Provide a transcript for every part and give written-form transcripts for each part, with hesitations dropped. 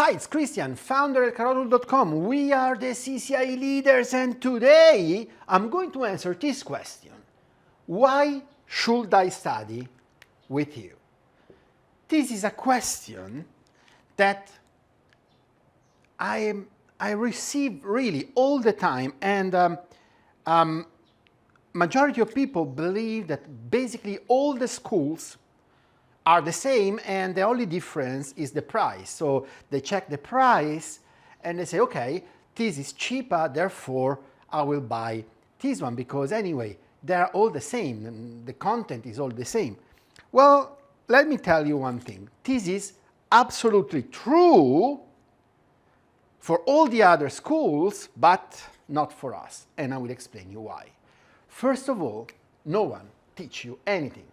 Hi, it's Christian, founder at carotul.com. We are the CCIE leaders, and today I'm going to answer this question. Why should I study with you? This is a question that I receive really all the time, and majority of people believe that basically all the schools are the same and the only difference is the price. So they check the price and they say, okay, this is cheaper, therefore I will buy this one because anyway, they're all the same and the content is all the same. Well, let me tell you one thing. This is absolutely true for all the other schools, but not for us. And I will explain you why. First of all, no one teach you anything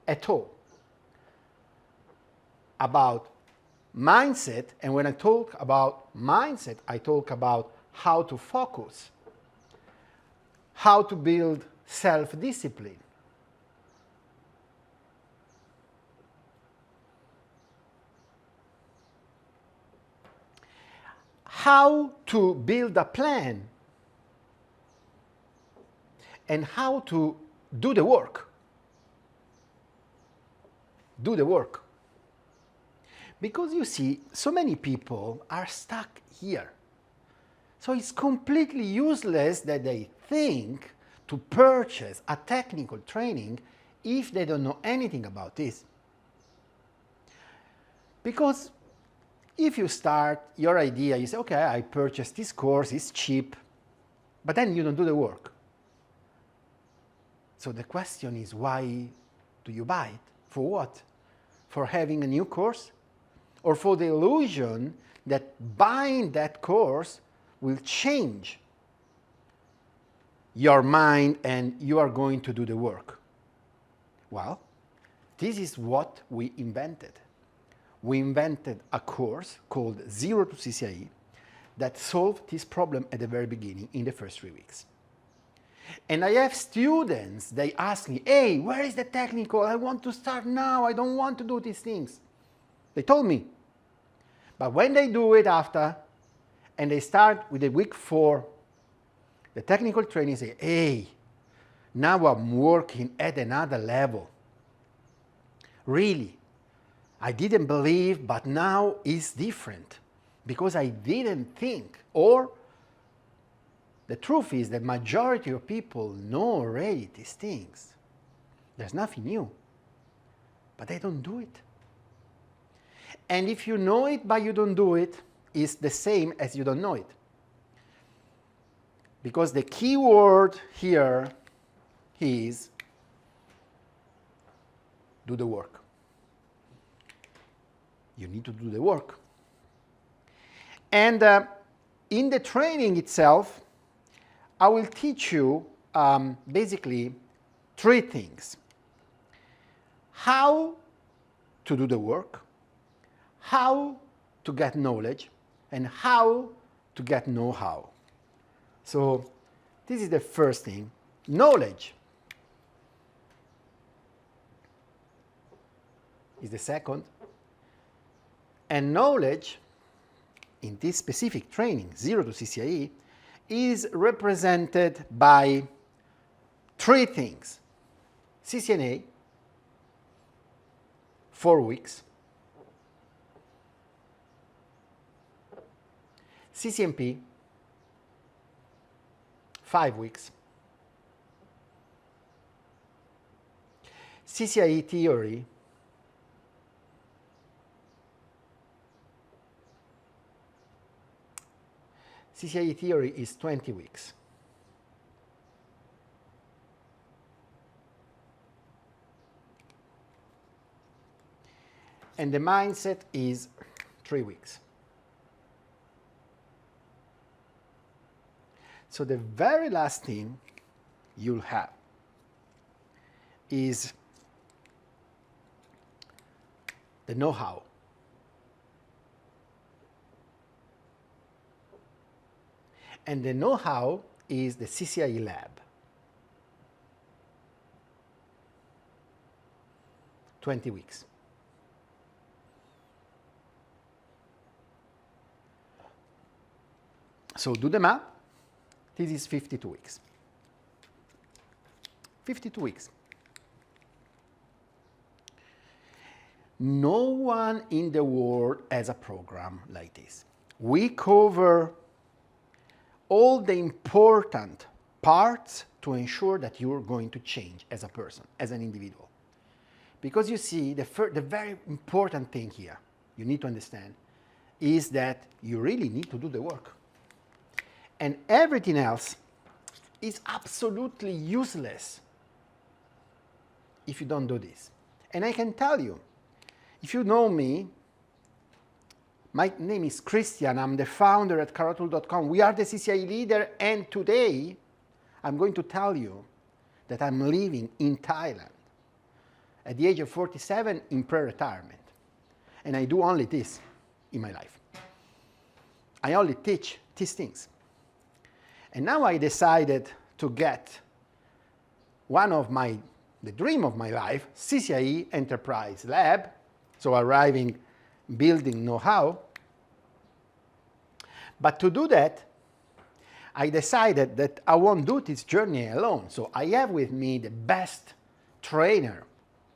at all about mindset, and when I talk about mindset, I talk about how to focus, how to build self-discipline, how to build a plan, and how to do the work. Do the work. Because you see, so many people are stuck here. So it's completely useless that they think to purchase a technical training if they don't know anything about this. Because if you start your idea, you say, okay, I purchased this course, it's cheap, but then you don't do the work. So the question is, why do you buy it? For what? For having a new course? Or for the illusion that buying that course will change your mind and you are going to do the work? Well, this is what we invented. We invented a course called Zero to CCIE that solved this problem at the very beginning in the first 3 weeks. And I have students, they ask me, hey, where is the technical? I want to start now. I don't want to do these things. They told me. But when they do it after, and they start with the week 4, the technical training say, hey, now I'm working at another level. Really, I didn't believe, but now it's different because I didn't think. Or the truth is that majority of people know already these things. There's nothing new, but they don't do it. And if you know it but you don't do it, it's the same as you don't know it. Because the key word here is do the work. You need to do the work. And in the training itself, I will teach you basically 3 things. How to do the work, how to get knowledge, and how to get know-how. So this is the first thing. Knowledge is the second. And knowledge in this specific training, Zero to CCIE, is represented by 3 things. CCNA, 4 weeks. CCNP, 5 weeks. CCIE theory, CCIE theory is 20 weeks. And the mindset is 3 weeks. So the very last thing you'll have is the know-how. And the know-how is the CCIE lab. 20 weeks. So do the math. This is 52 weeks. 52 weeks. No one in the world has a program like this. We cover all the important parts to ensure that you're going to change as a person, as an individual. Because you see, the very important thing here you need to understand is that you really need to do the work. And everything else is absolutely useless if you don't do this. And I can tell you, if you know me, my name is Christian, I'm the founder at caratool.com. We are the CCIE leader, and today I'm going to tell you that I'm living in Thailand at the age of 47 in pre-retirement. And I do only this in my life. I only teach these things. And now I decided to get the dream of my life, CCIE Enterprise Lab, so arriving, building know-how. But to do that, I decided that I won't do this journey alone. So I have with me the best trainer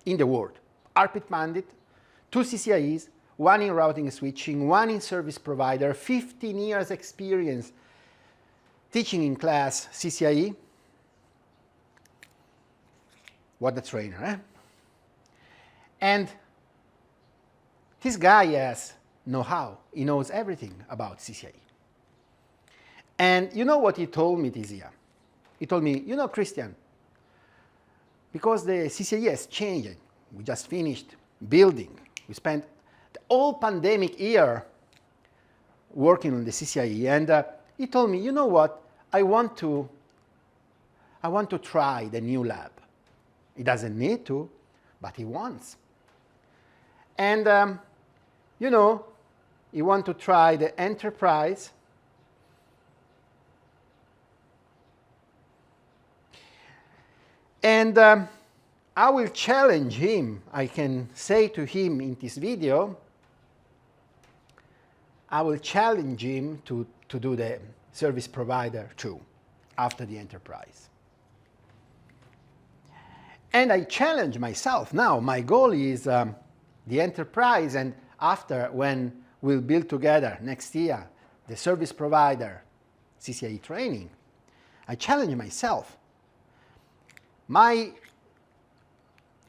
in the world, Arpit Pandit, 2 CCIEs, 1 in routing and switching, 1 in service provider, 15 years experience teaching in class CCIE. What a trainer, eh? And this guy has know-how. He knows everything about CCIE. And you know what he told me this year? He told me, you know, Christian, because the CCIE has changed, we just finished building. We spent the whole pandemic year working on the CCIE, and he told me, you know what, I want to try the new lab. He doesn't need to, but he wants. And you know, you want to try the enterprise. And I will challenge him. I can say to him in this video, I will challenge him to do the service provider too, after the enterprise. And I challenge myself now. My goal is the enterprise, and after, when we'll build together next year the service provider CCIE training, I challenge myself. My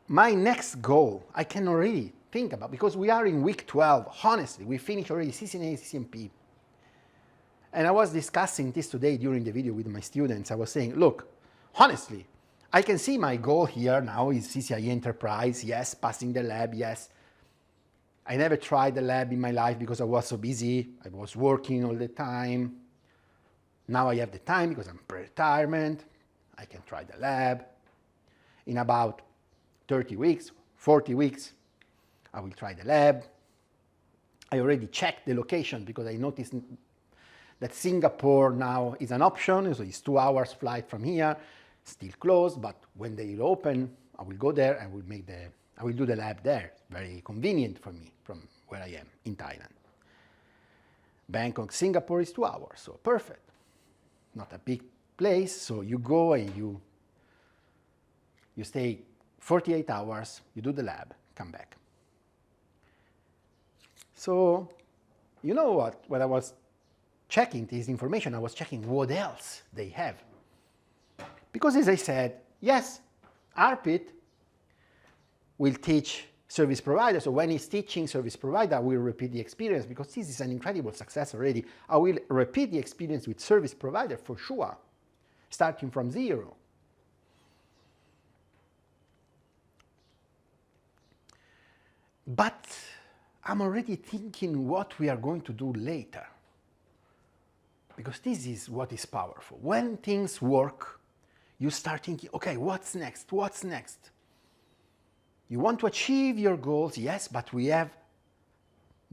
next goal, I can already think about, because we are in week 12, honestly, we finished already CCNA, CCNP. And I was discussing this today during the video with my students. I was saying, look, honestly, I can see my goal here now is CCIE Enterprise, yes, passing the lab, yes. I never tried the lab in my life because I was so busy. I was working all the time. Now I have the time because I'm pre-retirement. I can try the lab. In about 30 weeks, 40 weeks, I will try the lab. I already checked the location because I noticed that Singapore now is an option. So it's 2 hours flight from here, still closed, but when they open, I will go there and I will do the lab there. Very convenient for me from where I am in Thailand. Bangkok, Singapore is 2 hours, so perfect. Not a big place, so you go and you stay 48 hours, you do the lab, come back. So, you know what? When I was checking this information, I was checking what else they have. Because as I said, yes, Arpit will teach service provider. So when he's teaching service provider, I will repeat the experience because this is an incredible success already. I will repeat the experience with service provider for sure, starting from zero. But I'm already thinking what we are going to do later. Because this is what is powerful. When things work, you start thinking, okay, what's next? What's next? You want to achieve your goals, yes, but we have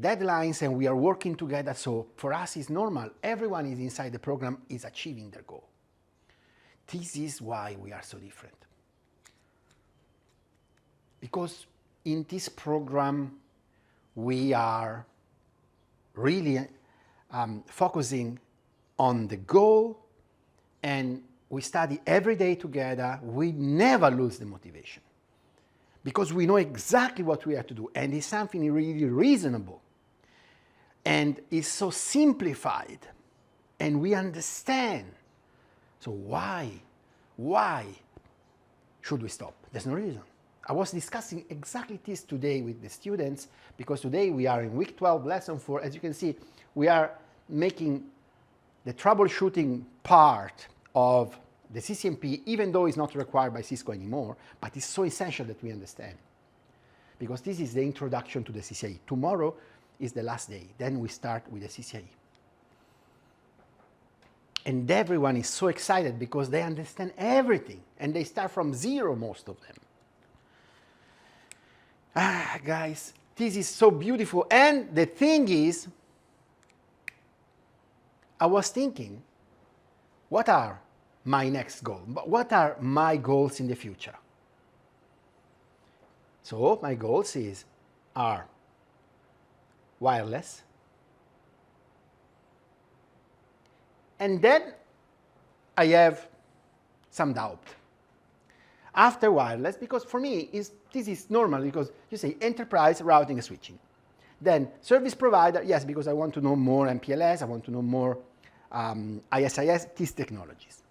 deadlines and we are working together, so for us it's normal. Everyone is inside the program is achieving their goal. This is why we are so different. Because in this program, we are really focusing on the goal, and we study every day together. We never lose the motivation because we know exactly what we have to do, and it's something really reasonable and it's so simplified and we understand. So why should we stop? There's no reason. I was discussing exactly this today with the students because today we are in week 12, lesson 4. As you can see, we are making the troubleshooting part of the CCNP, even though it's not required by Cisco anymore, but it's so essential that we understand. Because this is the introduction to the CCIE. Tomorrow is the last day. Then we start with the CCIE. And everyone is so excited because they understand everything. And they start from zero, most of them. Ah, guys, this is so beautiful. And the thing is, I was thinking, what are my next goals? What are my goals in the future? So my goals are wireless. And then I have some doubt. After wireless, because for me, this is normal, because you say enterprise routing and switching. Then service provider, yes, because I want to know more MPLS, I want to know more ISIS, these technologies.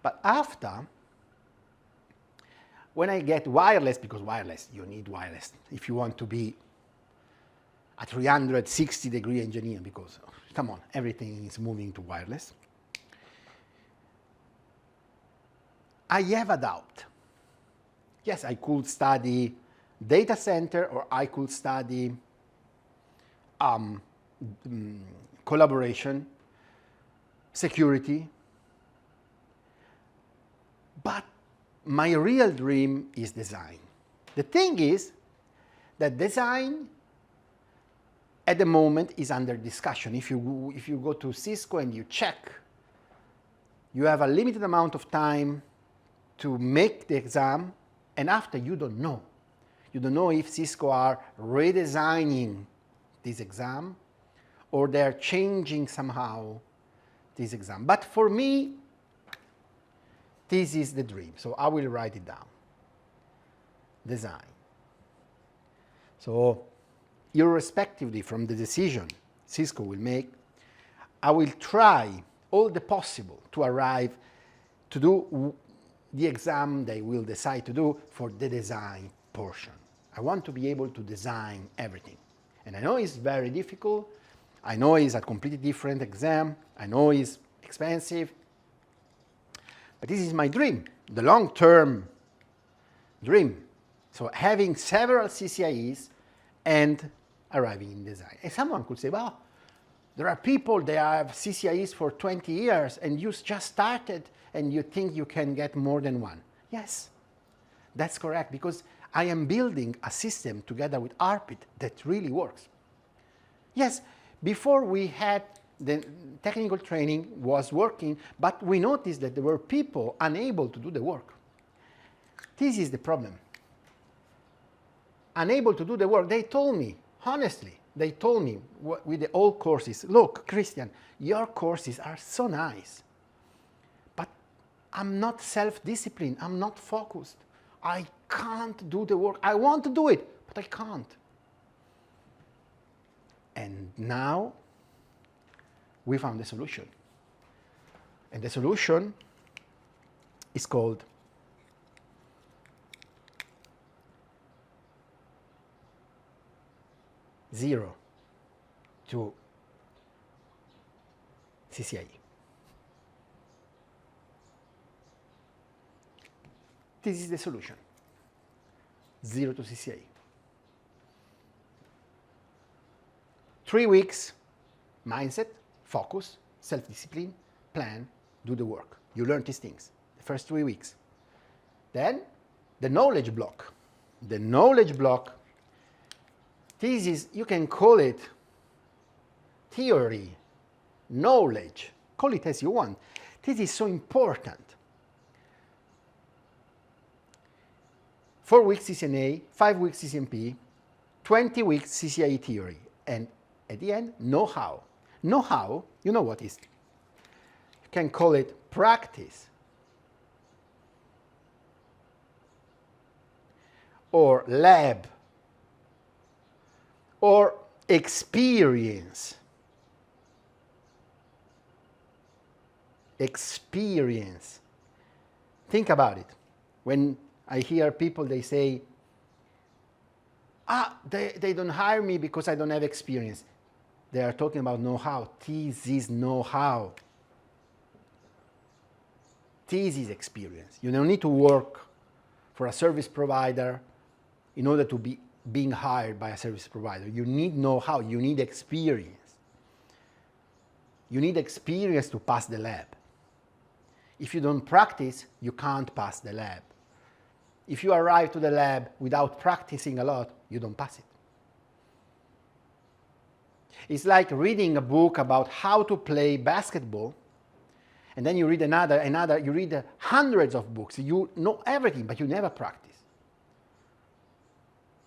But after, when I get wireless, because wireless, you need wireless if you want to be a 360-degree engineer, because, come on, everything is moving to wireless. I have a doubt. Yes, I could study data center, or I could study collaboration, security. But my real dream is design. The thing is that design at the moment is under discussion. If you go to Cisco and you check, you have a limited amount of time to make the exam, and after you don't know. You don't know if Cisco are redesigning this exam or they're changing somehow this exam. But for me, this is the dream, so I will write it down. Design. So, irrespectively from the decision Cisco will make, I will try all the possible to arrive to do the exam they will decide to do for the design portion. I want to be able to design everything. And I know it's very difficult. I know it's a completely different exam. I know it's expensive. But this is my dream, the long-term dream. So having several CCIEs and arriving in design. And someone could say, well, there are people, they have CCIEs for 20 years and you just started and you think you can get more than one. Yes, that's correct, because I am building a system together with ARPIT that really works. Yes, before we had the technical training was working, but we noticed that there were people unable to do the work. This is the problem. Unable to do the work. They told me, honestly, they told me with the old courses, look, Christian, your courses are so nice, but I'm not self-disciplined, I'm not focused. I can't do the work. I want to do it, but I can't. And now we found a solution. And the solution is called Zero to CCIE. This is the solution. 0 to CCIE. 3 weeks, mindset, focus, self-discipline, plan, do the work. You learn these things, the first 3 weeks. Then, the knowledge block. The knowledge block, this is, you can call it theory, knowledge, call it as you want. This is so important. 4 weeks CCNA, 5 weeks CCNP, 20 weeks CCIE theory, and at the end, know-how. Know-how, you know what is can call it practice, or lab, or experience. Experience. Think about it. When I hear people, they say, they don't hire me because I don't have experience. They are talking about know-how. This is know-how. This is experience. You don't need to work for a service provider in order to be being hired by a service provider. You need know-how. You need experience. You need experience to pass the lab. If you don't practice, you can't pass the lab. If you arrive to the lab without practicing a lot, you don't pass it. It's like reading a book about how to play basketball, and then you read another, you read hundreds of books. You know everything, but you never practice.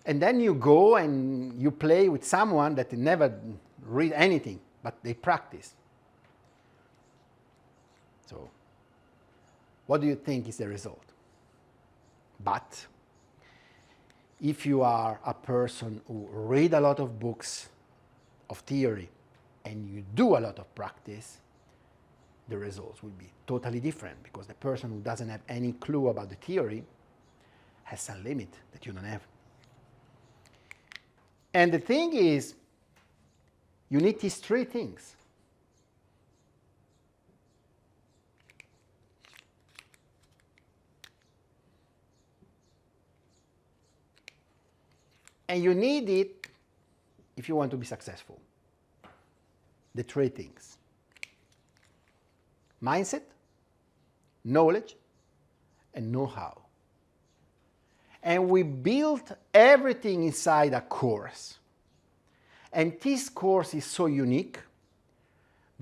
And then you go and you play with someone that never read anything, but they practice. So, what do you think is the result? But if you are a person who read a lot of books of theory and you do a lot of practice, the results will be totally different, because the person who doesn't have any clue about the theory has some limit that you don't have. And the thing is, you need these three things. And you need it if you want to be successful. The three things: mindset, knowledge, and know-how. And we built everything inside a course. And this course is so unique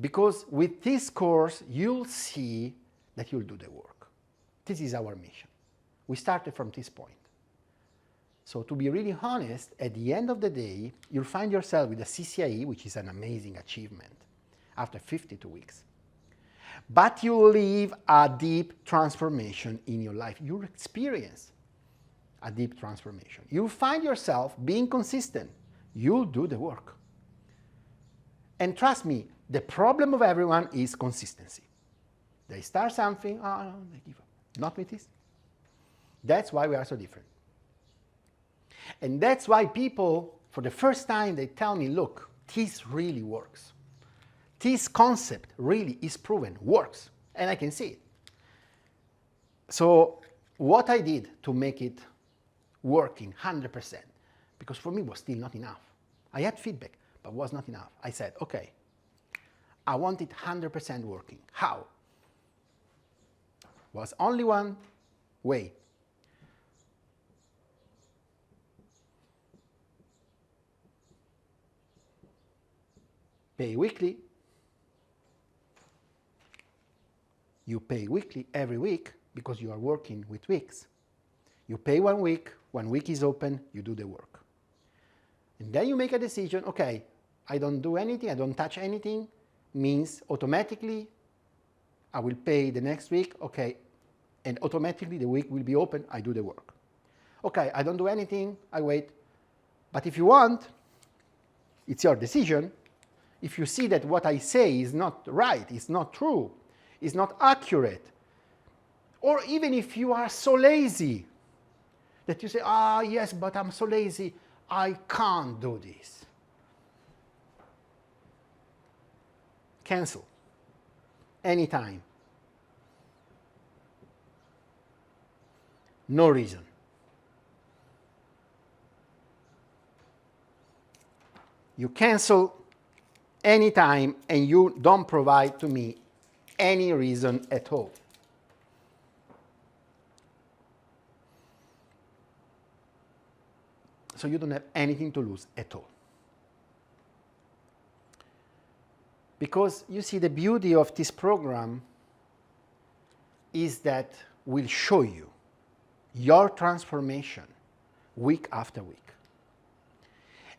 because with this course, you'll see that you'll do the work. This is our mission. We started from this point. So to be really honest, at the end of the day, you'll find yourself with a CCIE, which is an amazing achievement, after 52 weeks. But you'll leave a deep transformation in your life. You'll experience a deep transformation. You'll find yourself being consistent. You'll do the work. And trust me, the problem of everyone is consistency. They start something, no, they give up. Not with this. That's why we are so different. And that's why people, for the first time, they tell me, look, this really works. This concept really is proven, works, and I can see it. So what I did to make it working 100%, because for me it was still not enough. I had feedback, but it was not enough. I said, okay, I want it 100% working. How? Was only one way. Pay weekly. You pay weekly every week because you are working with weeks. You pay 1 week, 1 week is open, you do the work. And then you make a decision, okay, I don't do anything, I don't touch anything, means automatically I will pay the next week, okay, and automatically the week will be open, I do the work. Okay, I don't do anything, I wait. But if you want, it's your decision. If you see that what I say is not right, is not true, is not accurate, or even if you are so lazy that you say, yes, but I'm so lazy, I can't do this. Cancel. Anytime. No reason. You cancel anytime and you don't provide to me any reason at all. So you don't have anything to lose at all. Because you see, the beauty of this program is that we'll show you your transformation week after week.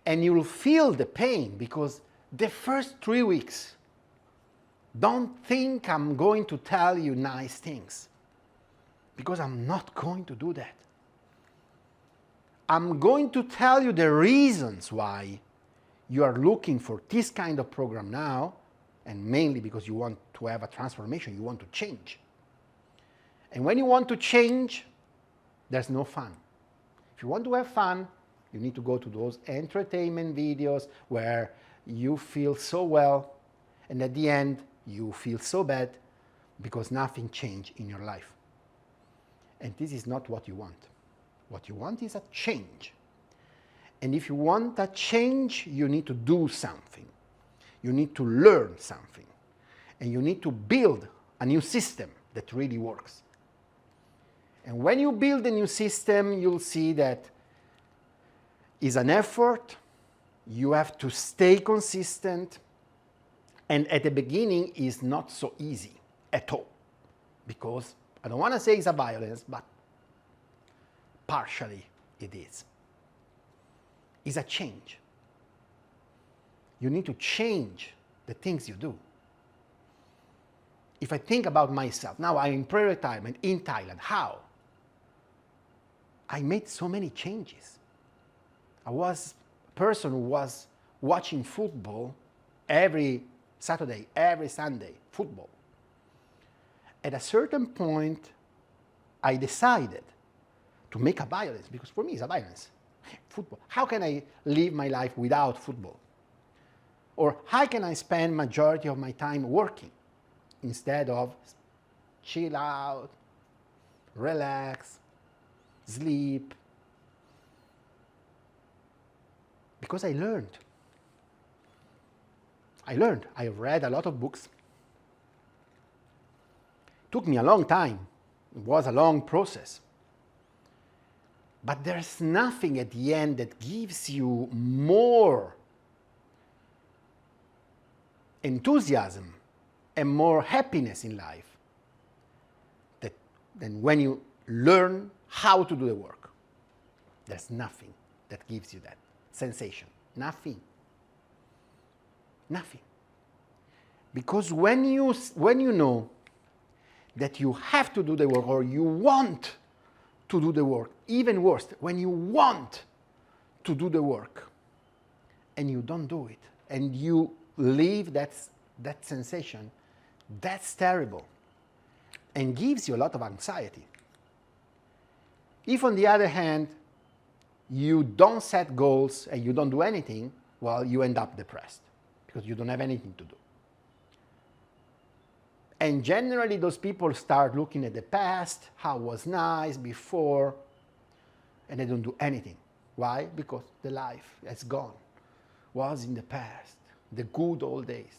And you'll feel the pain, because the first 3 weeks Don't think I'm going to tell you nice things, because I'm not going to do that. I'm going to tell you the reasons why you are looking for this kind of program now, and mainly because you want to have a transformation, you want to change. And when you want to change, there's no fun. If you want to have fun, you need to go to those entertainment videos where you feel so well, and at the end, you feel so bad because nothing changed in your life. And this is not what you want. What you want is a change. And if you want a change, you need to do something. You need to learn something. And you need to build a new system that really works. And when you build a new system, you'll see that it's an effort. You have to stay consistent. And at the beginning, it's not so easy at all. Because I don't want to say it's a violence, but partially it is. It's a change. You need to change the things you do. If I think about myself, now I'm in pre-retirement in Thailand. How? I made so many changes. I was a person who was watching football every Saturday, every Sunday, football. At a certain point, I decided to make a violence, because for me it's a violence. Football. How can I live my life without football? Or how can I spend majority of my time working instead of chill out, relax, sleep? Because I learned. I read a lot of books. It took me a long time. It was a long process. But there's nothing at the end that gives you more enthusiasm and more happiness in life than when you learn how to do the work. There's nothing that gives you that sensation. Nothing. Nothing. Because when you know that you have to do the work, or you want to do the work, even worse, when you want to do the work and you don't do it, and you leave that sensation, that's terrible and gives you a lot of anxiety. If, on the other hand, you don't set goals and you don't do anything, well, you end up depressed because you don't have anything to do. And generally, those people start looking at the past, how it was nice before, and they don't do anything. Why? Because the life has gone, was in the past, the good old days.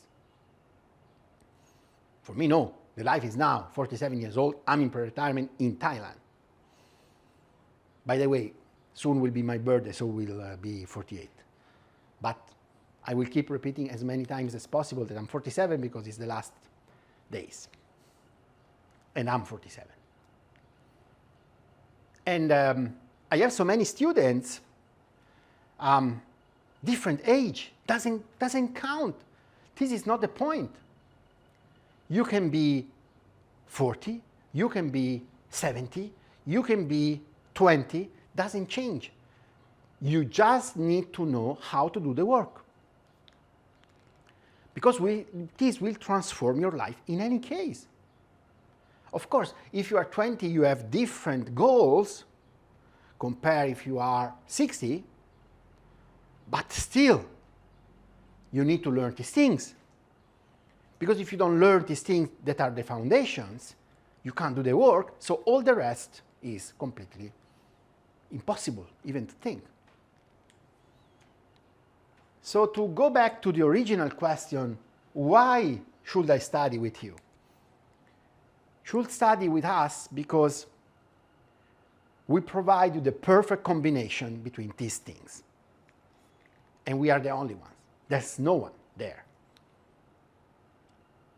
For me, no. The life is now, 47 years old. I'm in pre-retirement in Thailand. By the way, soon will be my birthday, so we'll be 48. But I will keep repeating as many times as possible that I'm 47 because it's the last days. And I'm 47. And I have so many students, different age, doesn't count. This is not the point. You can be 40, you can be 70, you can be 20, doesn't change. You just need to know how to do the work. Because this will transform your life in any case. Of course, if you are 20, you have different goals compared if you are 60, but still, you need to learn these things. Because if you don't learn these things that are the foundations, you can't do the work, so all the rest is completely impossible even to think. So to go back to the original question, why should I study with you? Should study with us because we provide you the perfect combination between these things. And we are the only ones. There's no one there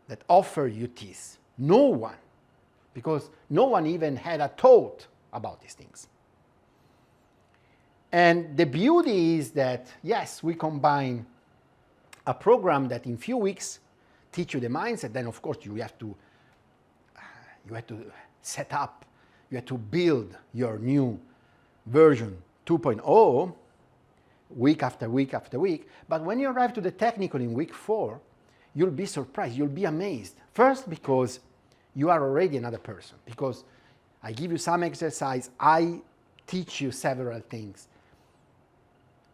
that offer you this. No one. Because no one even had a thought about these things. And the beauty is that, yes, we combine a program that in few weeks teach you the mindset, then of course you have to set up, you have to build your new version 2.0 week after week after week. But when you arrive to the technical in week 4, you'll be surprised, you'll be amazed. First, because you are already another person, because I give you some exercise, I teach you several things.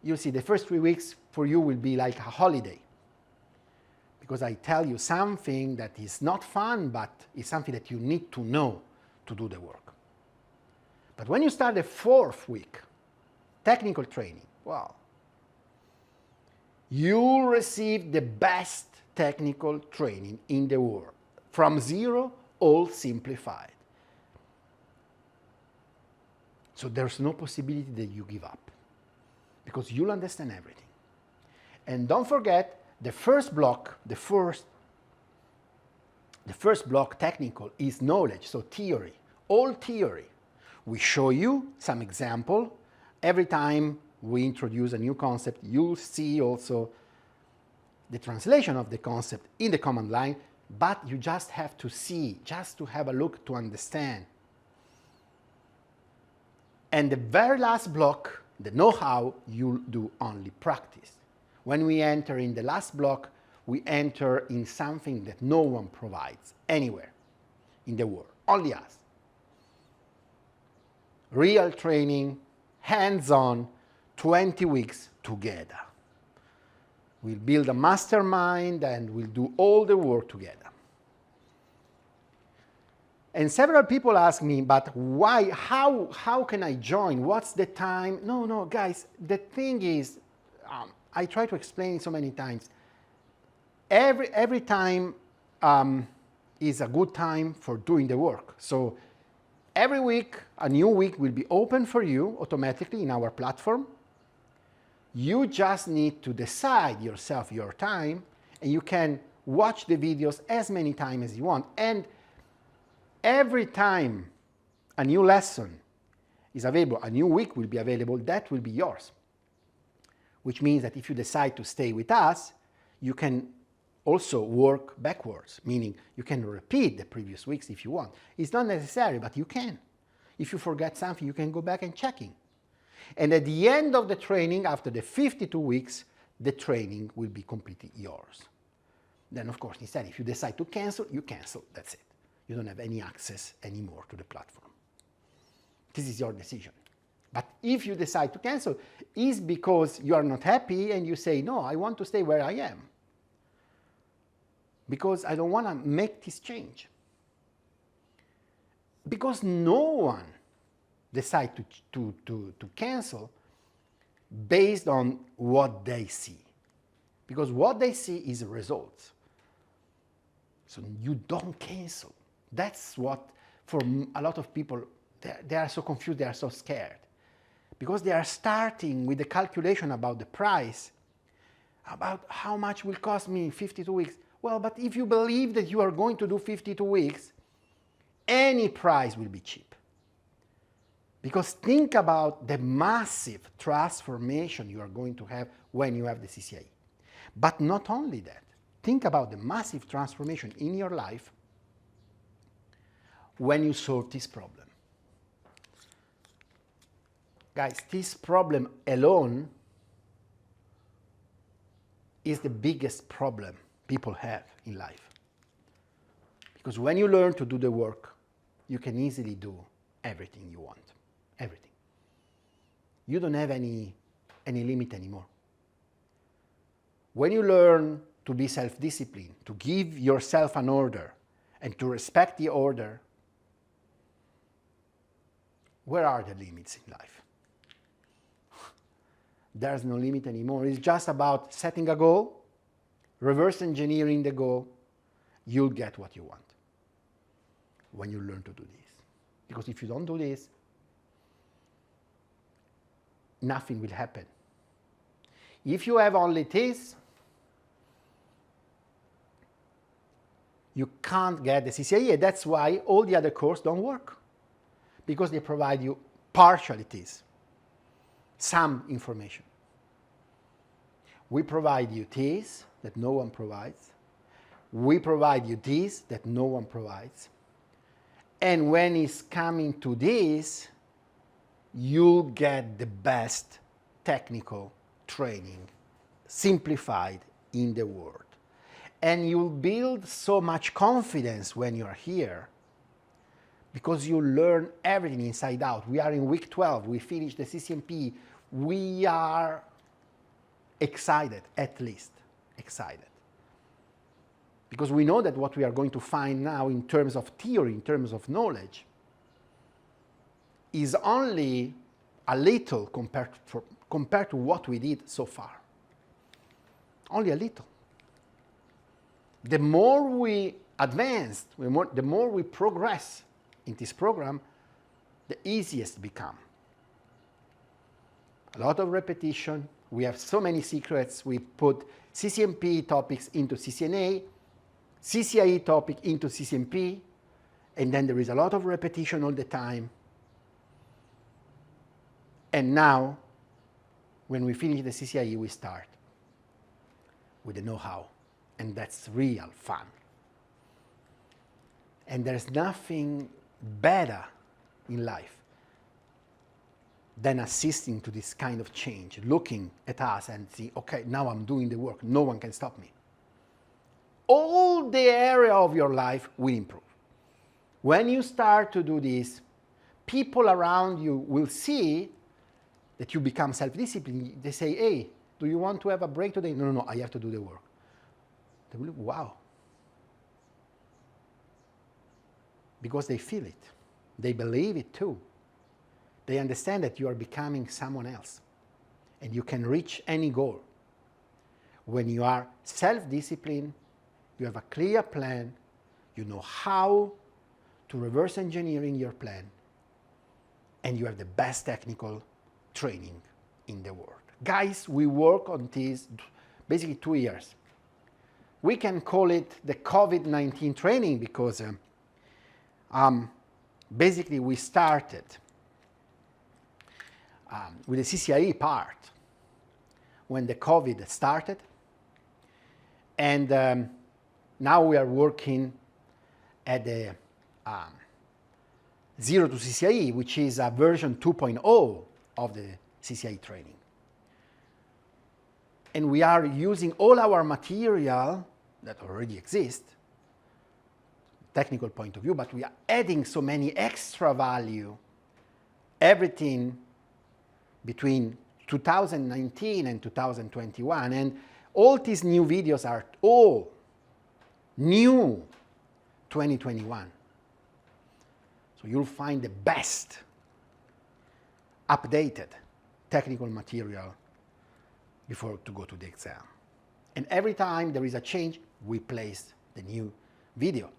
You see, the first 3 weeks for you will be like a holiday, because I tell you something that is not fun, but is something that you need to know to do the work. But when you start the 4th week, technical training, wow, you receive the best technical training in the world, from zero, all simplified. So there's no possibility that you give up, because you'll understand everything. And don't forget, the first block, the first block technical is knowledge, so theory, all theory. We show you some example. Every time we introduce a new concept, you'll see also the translation of the concept in the command line, but you just have to see, just to have a look to understand. And the very last block, the know-how, you'll do only practice. When we enter in the last block, we enter in something that no one provides anywhere in the world, only us. Real training, hands-on, 20 weeks together. We'll build a mastermind and we'll do all the work together. And several people ask me, but why, how can I join? What's the time? No, guys, the thing is, I try to explain it so many times. Every time is a good time for doing the work. So every week, a new week will be open for you automatically in our platform. You just need to decide yourself your time, and you can watch the videos as many times as you want. And every time a new lesson is available, a new week will be available, that will be yours. Which means that if you decide to stay with us, you can also work backwards, meaning you can repeat the previous weeks if you want. It's not necessary, but you can. If you forget something, you can go back and check it. And at the end of the training, after the 52 weeks, the training will be completely yours. Then, of course, instead, if you decide to cancel, you cancel, that's it. You don't have any access anymore to the platform. This is your decision. But if you decide to cancel, it's because you are not happy and you say, no, I want to stay where I am, because I don't want to make this change. Because no one decides to cancel based on what they see. Because what they see is results. So you don't cancel. That's what, for a lot of people, they are so confused, they are so scared. Because they are starting with the calculation about the price, about how much will cost me 52 weeks. Well, but if you believe that you are going to do 52 weeks, any price will be cheap. Because think about the massive transformation you are going to have when you have the CCIE. But not only that, think about the massive transformation in your life when you solve this problem. Guys, this problem alone is the biggest problem people have in life. Because when you learn to do the work, you can easily do everything you want. Everything. You don't have any limit anymore. When you learn to be self-disciplined, to give yourself an order, and to respect the order, where are the limits in life? There's no limit anymore. It's just about setting a goal, reverse engineering the goal. You'll get what you want when you learn to do this. Because if you don't do this, nothing will happen. If you have only this, you can't get the CCIE. That's why all the other courses don't work, because they provide you partially this, some information. We provide you this that no one provides. We provide you this that no one provides. And when it's coming to this, you'll get the best technical training, simplified in the world. And you'll build so much confidence when you're here because you learn everything inside out. We are in week 12, we finished the CCNP, we are excited, at least excited. Because we know that what we are going to find now in terms of theory, in terms of knowledge, is only a little compared to what we did so far. Only a little. The more we advance, the more we progress in this program, the easiest become. A lot of repetition. We have so many secrets. We put CCNP topics into CCNA, CCIE topic into CCNP, and then there is a lot of repetition all the time. And now, when we finish the CCIE, we start with the know-how, and that's real fun. And there's nothing better in life than assisting to this kind of change, looking at us and see, okay, now I'm doing the work, no one can stop me. All the area of your life will improve. When you start to do this, people around you will see that you become self-disciplined. They say, hey, do you want to have a break today? No, no, no, I have to do the work. They will, wow. Because they feel it. They believe it too. They understand that you are becoming someone else and you can reach any goal. When you are self-disciplined, you have a clear plan, you know how to reverse engineering your plan, and you have the best technical training in the world. Guys, we work on this basically 2 years. We can call it the COVID-19 training because basically we started with the CCIE part when the COVID started, and now we are working at the Zero to CCIE, which is a version 2.0 of the CCIE training. And we are using all our material that already exists, technical point of view, but we are adding so many extra value, everything between 2019 and 2021. And all these new videos are all new 2021. So you'll find the best updated technical material before to go to the exam. And every time there is a change, we place the new video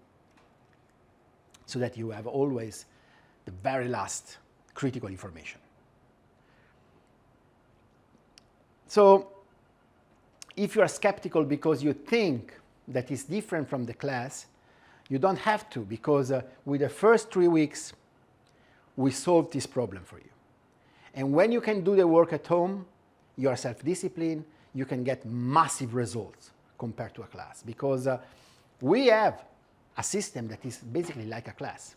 so that you have always the very last critical information. So if you are skeptical because you think that is different from the class, you don't have to, because with the first 3 weeks, we solved this problem for you. And when you can do the work at home, you are self-disciplined, you can get massive results compared to a class, because we have a system that is basically like a class.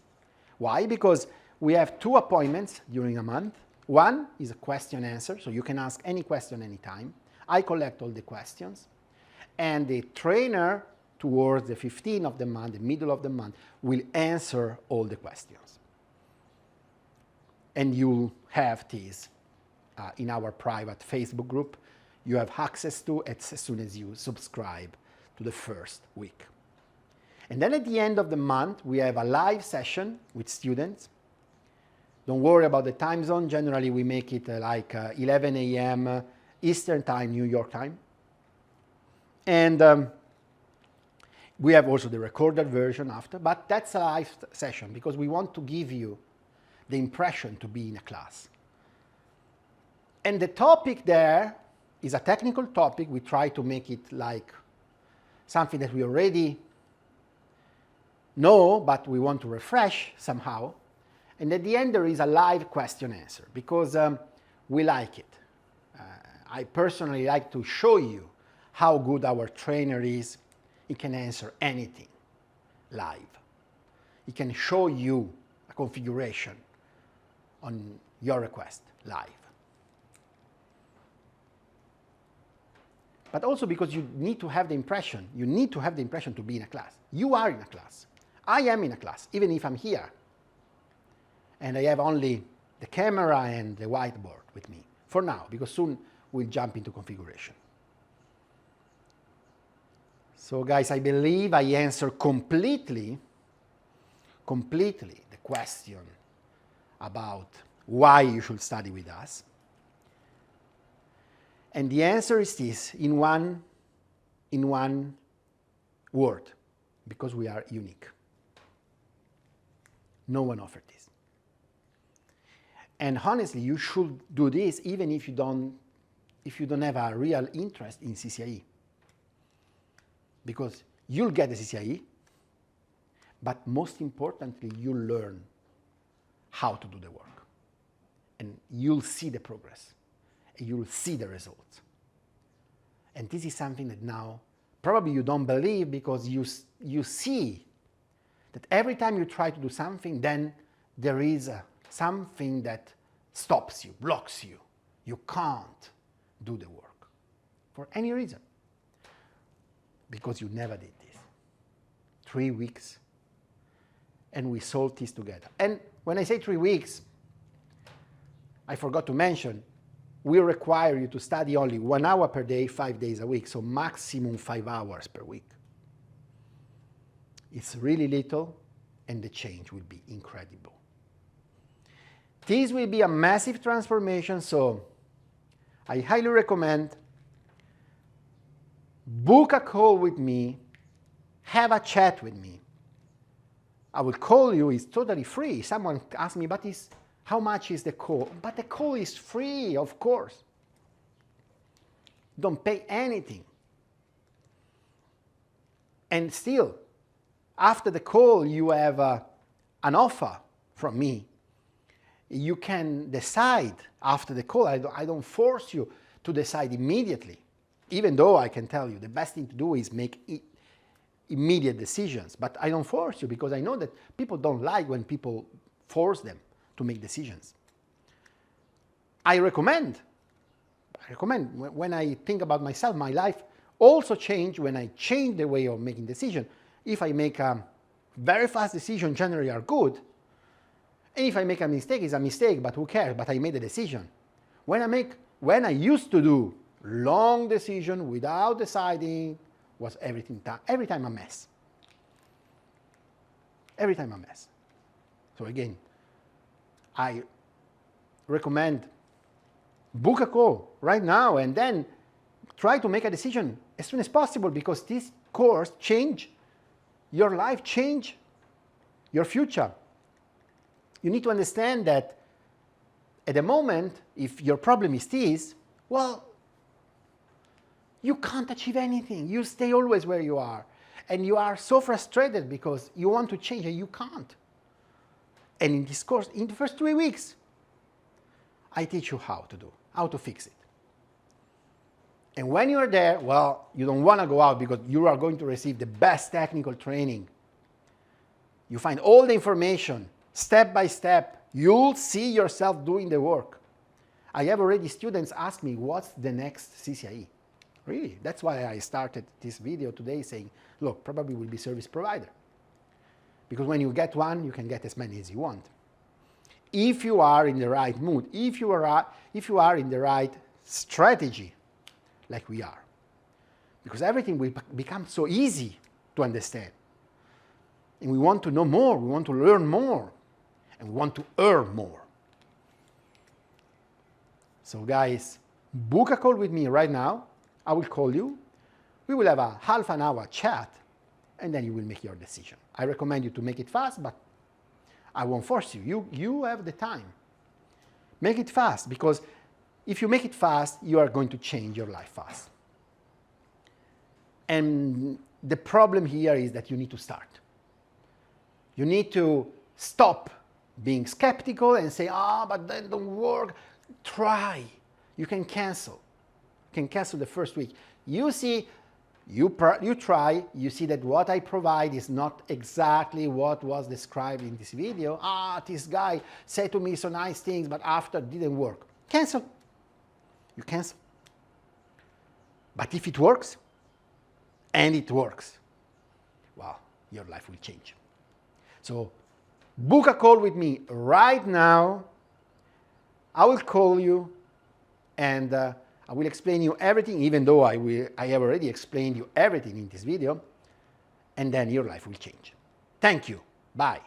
Why? Because we have 2 appointments during a month. One is a question answer, so you can ask any question anytime. I collect all the questions, and the trainer towards the 15th of the month, the middle of the month, will answer all the questions. And you'll have these in our private Facebook group. You have access to it as soon as you subscribe to the first week. And then at the end of the month, we have a live session with students. Don't worry about the time zone. Generally, we make it like 11 a.m. Eastern time, New York time. And we have also the recorded version after, but that's a live session because we want to give you the impression to be in a class. And the topic there is a technical topic. We try to make it like something that we already know, but we want to refresh somehow. And at the end, there is a live question answer because we like it. I personally like to show you how good our trainer is It can answer anything live. It can show you a configuration on your request live. But also because you need to have the impression to be in a class. You are in a class. I am in a class, even if I'm here. And I have only the camera and the whiteboard with me, for now, because soon we'll jump into configuration. So guys, I believe I answered completely the question about why you should study with us. And the answer is this, in one word, because we are unique. No one offered this. And honestly, you should do this even if you don't have a real interest in CCIE. Because you'll get the CCIE, but most importantly, you'll learn how to do the work. And you'll see the progress. And you'll see the results. And this is something that now probably you don't believe, because you see that every time you try to do something, then there is something that stops you, blocks you. You can't do the work for any reason, because you never did this. 3 weeks, and we solved this together. And when I say 3 weeks, I forgot to mention, we require you to study only 1 hour per day, 5 days a week, so maximum 5 hours per week. It's really little, and the change will be incredible. This will be a massive transformation, so I highly recommend book a call with me, have a chat with me. I will call you, it's totally free. Someone asked me, but how much is the call? But the call is free, of course. Don't pay anything. And still, after the call, you have an offer from me. You can decide after the call. I don't force you to decide immediately, even though I can tell you the best thing to do is make immediate decisions. But I don't force you, because I know that people don't like when people force them to make decisions. I recommend, when I think about myself, my life also changed when I change the way of making decisions. If I make a very fast decision, generally are good. And if I make a mistake, it's a mistake, but who cares? But I made a decision. When I used to do long decision without deciding, was every time a mess. Every time a mess. So again, I recommend book a call right now and then try to make a decision as soon as possible, because this course change your life, change your future. You need to understand that at the moment, if your problem is this, well, you can't achieve anything. You stay always where you are. And you are so frustrated because you want to change and you can't. And in this course, in the first 3 weeks, I teach you how to fix it. And when you're there, well, you don't want to go out because you are going to receive the best technical training. You find all the information, step by step. You'll see yourself doing the work. I have already students ask me, what's the next CCIE? Really, that's why I started this video today saying, look, probably will be service provider. Because when you get one, you can get as many as you want. If you are in the right mood, if you are in the right strategy, like we are. Because everything will become so easy to understand. And we want to know more, we want to learn more, and we want to earn more. So guys, book a call with me right now. I will call you. We will have a half an hour chat, and then you will make your decision. I recommend you to make it fast, but I won't force you. You have the time. Make it fast, because if you make it fast, you are going to change your life fast. And the problem here is that you need to start. You need to stop being skeptical and say, but that don't work. Try. You can cancel. You can cancel the first week. You see, You try, you see that what I provide is not exactly what was described in this video. This guy said to me so nice things, but after it didn't work. Cancel. You cancel. But if it works, and it works, well, your life will change. So book a call with me right now. I will call you and I will explain you everything, even though I have already explained you everything in this video, and then your life will change. Thank you. Bye.